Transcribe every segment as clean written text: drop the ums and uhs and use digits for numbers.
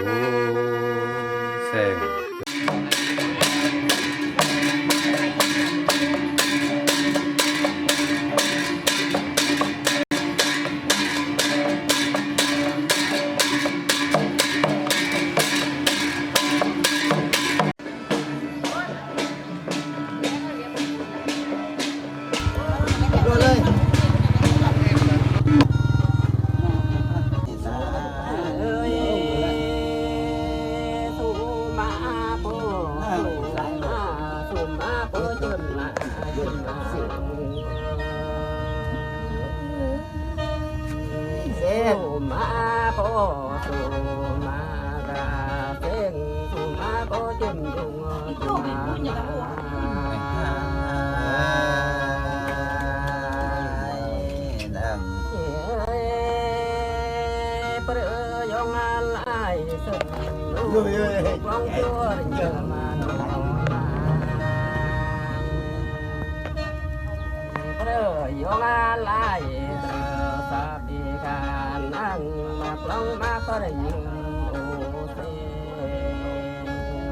แซงมาโปสุมากาเพ่งสุมาโปจุ่มจุงจุมาเปรยองอะไรสุดลูกลองชั่วเยอะมาหน่อยเปรยองอะไรสาปีการนั่งมาปล้องมาก็ได้ยินโอ้เสี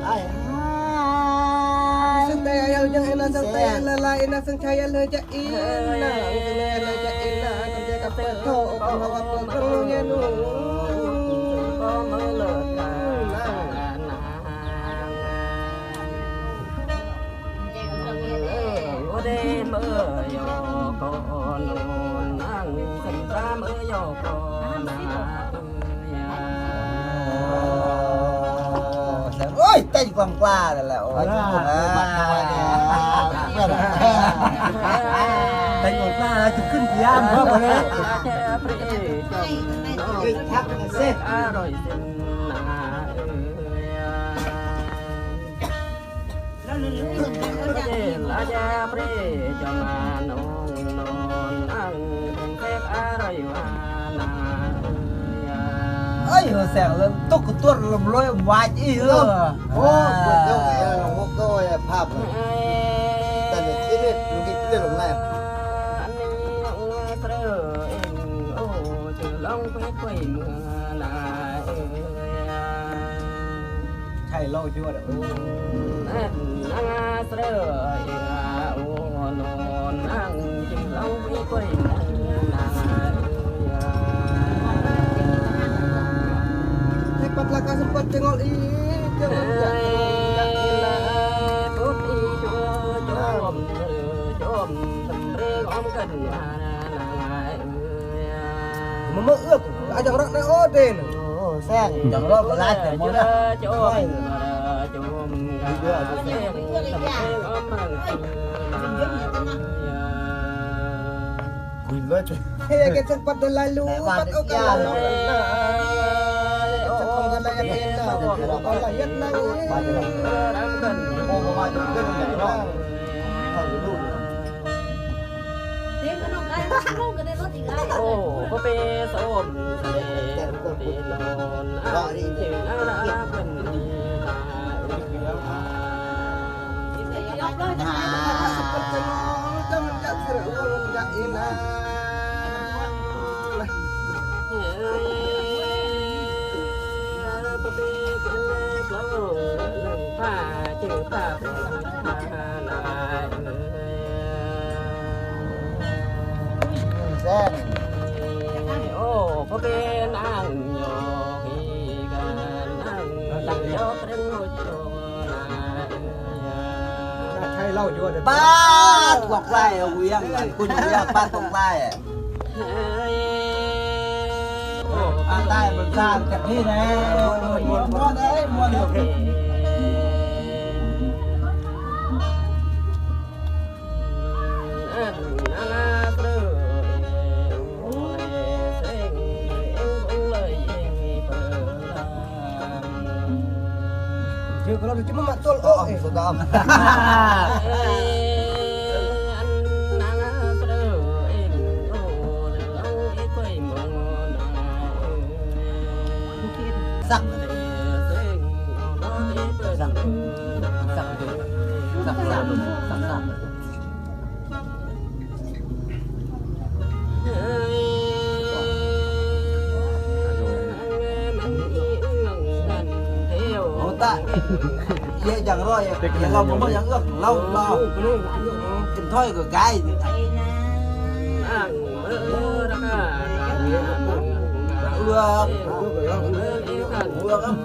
ย ซึ่งแต่ยังยังเอ็นซึ่งแต่ละลายนะซึ่งชายเลยจะอินนะซึ่งเลยจะอินนะกันจะกับเปิดโถกับเขากับเปิดโถเงี้ยนู่ก็เมื่อเลิกกันนว่าได้เมื่อยก็นอนนั่งสันตาเมื่อยก็นาโอ้ยเต้นกวางปลาแต่ละโอ้ยจุ๊บนะเต้นกวางปลาจุ๊บขึ้นกี่ย่ามครับวันนี้ทักเซ็ตอร่อยสินนาลาจาปรีจงานงนอนนั่งเซ็กอร่อยวานาเอ้ยแสงเริ่มตกตัวลมลอยวายอีเหรอโอ้ยปวดยกเอวหลงพวกก็ภาพเลยแต่เนี่ยที่นี่มันกินเรื่องหลงแรงอันนี้เปรย์เองโอ้จะลองไปคุยเมื่อนาใช่เล่าชั่วเด้อนั่นนางเปรย์เองโอ้นอนนั่งจึงลองไปคุยเมื่อนาCepatlah kau sempat tengok jangan putih jom jom sembring om cần Mama ước ajak orang naik Odin. Oh, sang. Jangan lo belas mau dah. Jom jom sembring om Gila tu. Hei, kita sempat lalu, sempat okal.โอ้ก็เป็นสมเด็จก็เป็นนอนอ่างถึงอาเป็นดีผ้าจืดผ้าลายโอ้ก็เป็นนางโยกีกันนางตังโยเป็นหัวโจนาใช่เล่าชั่วเด้อ ป้าตกไล่เอาเวียงคุณเวียงป้าตกไล่ป้าได้บนสร้างจากที่ไหนมวนม้วนเอ้ยม้วนเดียวKalau cuma matul oh sedap. Sắc. Sắc. ta dễ chẳng rồi lòng mới chẳng ước lâu bao tiền thôi của cái ước